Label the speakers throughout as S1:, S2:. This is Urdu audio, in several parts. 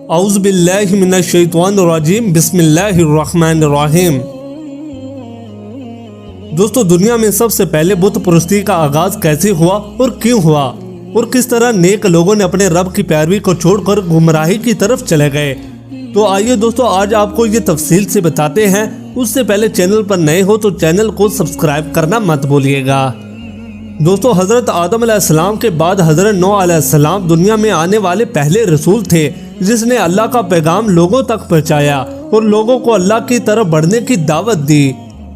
S1: اعوذ باللہ من الشیطان الرجیم بسم اللہ الرحمن الرحیم۔ دوستو، دنیا میں سب سے پہلے بت پرستی کا آغاز کیسے ہوا اور کیوں ہوا، اور کس طرح نیک لوگوں نے اپنے رب کی پیروی کو چھوڑ کر گمراہی کی طرف چلے گئے، تو آئیے دوستو آج آپ کو یہ تفصیل سے بتاتے ہیں۔ اس سے پہلے چینل پر نئے ہو تو چینل کو سبسکرائب کرنا مت بھولیے گا۔ دوستو، حضرت آدم علیہ السلام کے بعد حضرت نوح علیہ السلام دنیا میں آنے والے پہلے رسول تھے جس نے اللہ کا پیغام لوگوں تک پہنچایا اور لوگوں کو اللہ کی طرف بڑھنے کی دعوت دی۔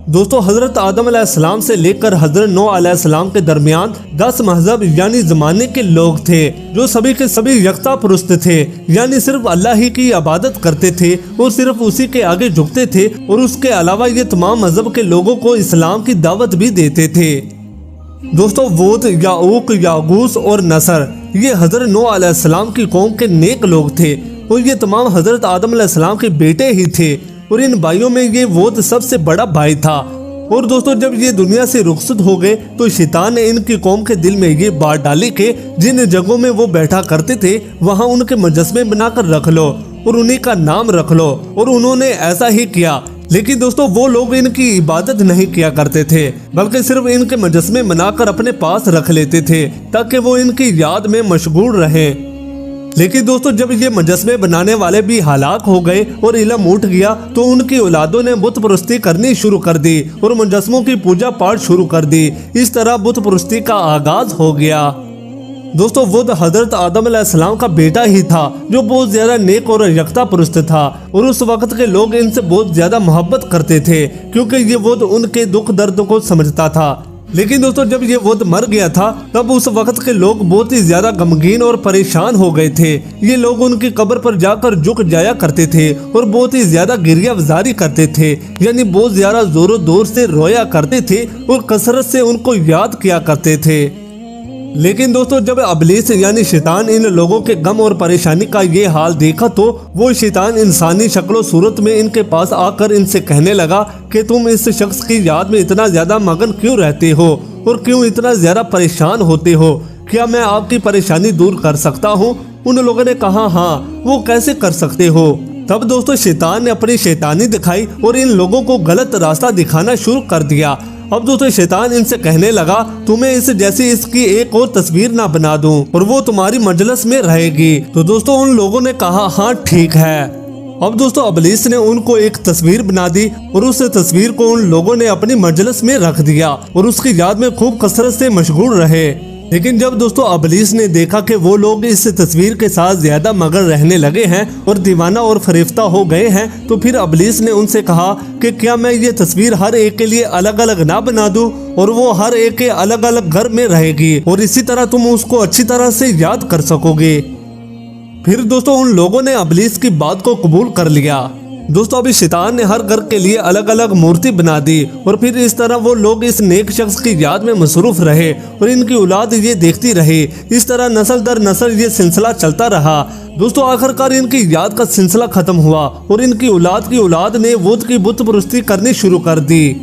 S1: دوستو، حضرت آدم علیہ السلام سے لے کر حضرت نوح علیہ السلام کے درمیان 10 مذہب یعنی زمانے کے لوگ تھے جو سبھی کے سبھی یکتا پرست تھے، یعنی صرف اللہ ہی کی عبادت کرتے تھے اور صرف اسی کے آگے جھکتے تھے، اور اس کے علاوہ یہ تمام مذہب کے لوگوں کو اسلام کی دعوت بھی دیتے تھے۔ دوستو، وود، یعوق، یاغوث اور نصر یہ حضرت نوح علیہ السلام کی قوم کے نیک لوگ تھے، اور یہ تمام حضرت آدم علیہ السلام کے بیٹے ہی تھے، اور ان بھائیوں میں یہ وود سب سے بڑا بھائی تھا۔ اور دوستو، جب یہ دنیا سے رخصت ہو گئے تو شیطان نے ان کی قوم کے دل میں یہ بات ڈالی کہ جن جگہوں میں وہ بیٹھا کرتے تھے وہاں ان کے مجسمے بنا کر رکھ لو اور انہی کا نام رکھ لو، اور انہوں نے ایسا ہی کیا۔ لیکن دوستو، وہ لوگ ان کی عبادت نہیں کیا کرتے تھے بلکہ صرف ان کے مجسمے بنا کر اپنے پاس رکھ لیتے تھے تاکہ وہ ان کی یاد میں مشغول رہیں۔ لیکن دوستو، جب یہ مجسمے بنانے والے بھی ہلاک ہو گئے اور علم اٹھ گیا تو ان کی اولادوں نے بت پرستی کرنی شروع کر دی اور مجسموں کی پوجا پاٹ شروع کر دی۔ اس طرح بت پرستی کا آغاز ہو گیا۔ دوستو، وود حضرت آدم علیہ السلام کا بیٹا ہی تھا جو بہت زیادہ نیک اور یکتا پرست تھا، اور اس وقت کے لوگ ان سے بہت زیادہ محبت کرتے تھے کیونکہ یہ وود ان کے دکھ درد کو سمجھتا تھا۔ لیکن دوستو، جب یہ وود مر گیا تھا تب اس وقت کے لوگ بہت ہی زیادہ غمگین اور پریشان ہو گئے تھے۔ یہ لوگ ان کی قبر پر جا کر جھک جایا کرتے تھے اور بہت ہی زیادہ گریہ وزاری کرتے تھے، یعنی بہت زیادہ زور و دور سے رویا کرتے تھے اور کثرت سے ان کو یاد کیا کرتے تھے۔ لیکن دوستو، جب ابلیس یعنی شیطان ان لوگوں کے غم اور پریشانی کا یہ حال دیکھا تو وہ شیطان انسانی شکل و صورت میں ان کے پاس آ کر ان سے کہنے لگا کہ تم اس شخص کی یاد میں اتنا زیادہ مگن کیوں رہتے ہو اور کیوں اتنا زیادہ پریشان ہوتے ہو؟ کیا میں آپ کی پریشانی دور کر سکتا ہوں؟ ان لوگوں نے کہا ہاں، وہ کیسے کر سکتے ہو؟ تب دوستو، شیطان نے اپنی شیطانی دکھائی اور ان لوگوں کو غلط راستہ دکھانا شروع کر دیا۔ اب دوستو، شیطان ان سے کہنے لگا تمہیں اس جیسی اس کی ایک اور تصویر نہ بنا دوں اور وہ تمہاری مجلس میں رہے گی؟ تو دوستو، ان لوگوں نے کہا ہاں ٹھیک ہے۔ اب دوستو، ابلیس نے ان کو ایک تصویر بنا دی اور اس تصویر کو ان لوگوں نے اپنی مجلس میں رکھ دیا اور اس کی یاد میں خوب کثرت سے مشغول رہے۔ لیکن جب دوستو ابلیس نے دیکھا کہ وہ لوگ اس تصویر کے ساتھ زیادہ مگن رہنے لگے ہیں اور دیوانہ اور فریفتہ ہو گئے ہیں تو پھر ابلیس نے ان سے کہا کہ کیا میں یہ تصویر ہر ایک کے لیے الگ الگ نہ بنا دوں اور وہ ہر ایک کے الگ الگ گھر میں رہے گی اور اسی طرح تم اس کو اچھی طرح سے یاد کر سکو گے۔ پھر دوستو، ان لوگوں نے ابلیس کی بات کو قبول کر لیا۔ دوستو، ابھی شیطان نے ہر گھر کے لیے الگ الگ مورتی بنا دی اور پھر اس طرح وہ لوگ اس نیک شخص کی یاد میں مصروف رہے اور ان کی اولاد یہ دیکھتی رہی۔ اس طرح نسل در نسل یہ سلسلہ چلتا رہا۔ دوستو، آخر کار ان کی یاد کا سلسلہ ختم ہوا اور ان کی اولاد نے وود کی بت پرستی کرنی شروع کر دی۔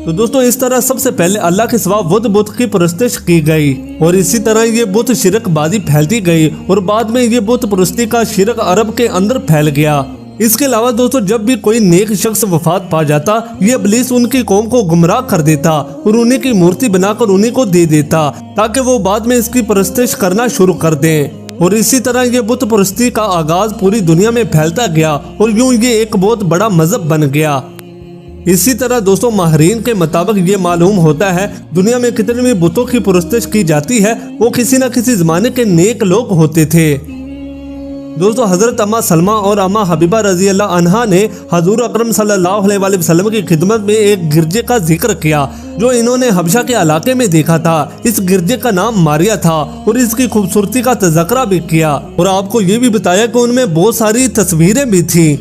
S1: تو دوستو، اس طرح سب سے پہلے اللہ کے سوا وود بت کی پرستش کی گئی اور اسی طرح یہ بت شرک بازی پھیلتی گئی اور بعد میں یہ بت پرستی کا شرک عرب کے اندر پھیل گیا۔ اس کے علاوہ دوستو، جب بھی کوئی نیک شخص وفات پا جاتا یہ ابلیس ان کی قوم کو گمراہ کر دیتا اور انہیں کی مورتی بنا کر انہیں کو دے دیتا تاکہ وہ بعد میں اس کی پرستش کرنا شروع کر دیں، اور اسی طرح یہ بت پرستی کا آغاز پوری دنیا میں پھیلتا گیا اور یوں یہ ایک بہت بڑا مذہب بن گیا۔ اسی طرح دوستو، ماہرین کے مطابق یہ معلوم ہوتا ہے دنیا میں کتنے بھی بتوں کی پرستش کی جاتی ہے وہ کسی نہ کسی زمانے کے نیک لوگ ہوتے تھے۔ دوستو، حضرت اما سلمہ اور اما حبیبہ رضی اللہ عنہا نے حضور اکرم صلی اللہ علیہ وآلہ وسلم کی خدمت میں ایک گرجے کا ذکر کیا جو انہوں نے حبشہ کے علاقے میں دیکھا تھا۔ اس گرجے کا نام ماریا تھا اور اس کی خوبصورتی کا تذکرہ بھی کیا اور آپ کو یہ بھی بتایا کہ ان میں بہت ساری تصویریں بھی تھیں۔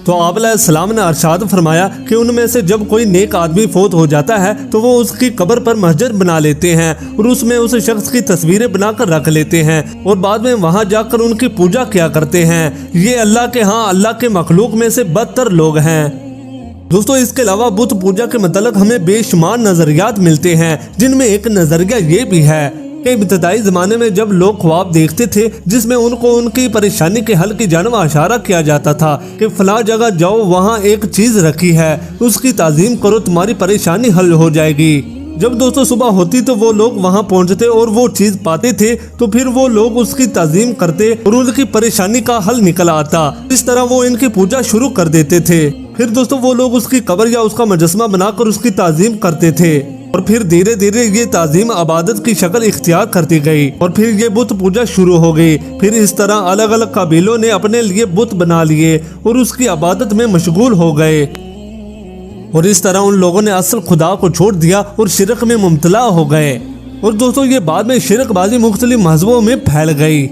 S1: تو آپ علیہ السلام نے ارشاد فرمایا کہ ان میں سے جب کوئی نیک آدمی فوت ہو جاتا ہے تو وہ اس کی قبر پر مسجد بنا لیتے ہیں اور اس میں اس شخص کی تصویریں بنا کر رکھ لیتے ہیں اور بعد میں وہاں جا کر ان کی پوجا کیا کرتے ہیں۔ یہ اللہ کے ہاں اللہ کے مخلوق میں سے بدتر لوگ ہیں۔ دوستو، اس کے علاوہ بت پوجا کے متعلق ہمیں بے شمار نظریات ملتے ہیں جن میں ایک نظریہ یہ بھی ہے کہ ابتدائی زمانے میں جب لوگ خواب دیکھتے تھے جس میں ان کو ان کی پریشانی کے حل کی جانب اشارہ کیا جاتا تھا کہ فلاں جگہ جاؤ، وہاں ایک چیز رکھی ہے، اس کی تعظیم کرو، تمہاری پریشانی حل ہو جائے گی۔ جب دوستوں صبح ہوتی تو وہ لوگ وہاں پہنچتے اور وہ چیز پاتے تھے تو پھر وہ لوگ اس کی تعظیم کرتے اور ان کی پریشانی کا حل نکل آتا۔ اس طرح وہ ان کی پوجا شروع کر دیتے تھے۔ پھر دوستوں وہ لوگ اس کی قبر یا اس کا مجسمہ بنا کر اس کی تعظیم کرتے تھے، اور پھر دھیرے دھیرے یہ تعظیم عبادت کی شکل اختیار کرتی گئی، اور پھر یہ بت پوجا شروع ہو گئی۔ پھر اس طرح الگ الگ قبیلوں نے اپنے لیے بت بنا لیے اور اس کی عبادت میں مشغول ہو گئے، اور اس طرح ان لوگوں نے اصل خدا کو چھوڑ دیا اور شرک میں مبتلا ہو گئے۔ اور دوستوں یہ بعد میں شرک بازی مختلف مذہبوں میں پھیل گئی۔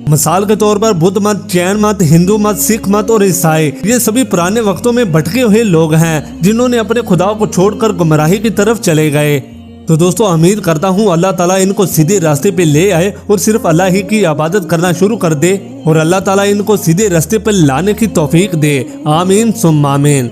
S1: مثال کے طور پر بدھ مت، جین مت، ہندو مت، سکھ مت اور عیسائی، یہ سبھی پرانے وقتوں میں بھٹکے ہوئے لوگ ہیں جنہوں نے اپنے خدا کو چھوڑ کر گمراہی کی طرف چلے گئے۔ تو دوستوں امید کرتا ہوں اللہ تعالیٰ ان کو سیدھے راستے پہ لے آئے اور صرف اللہ ہی کی عبادت کرنا شروع کر دے، اور اللہ تعالیٰ ان کو سیدھے راستے پہ لانے کی توفیق دے۔ آمین ثم آمین۔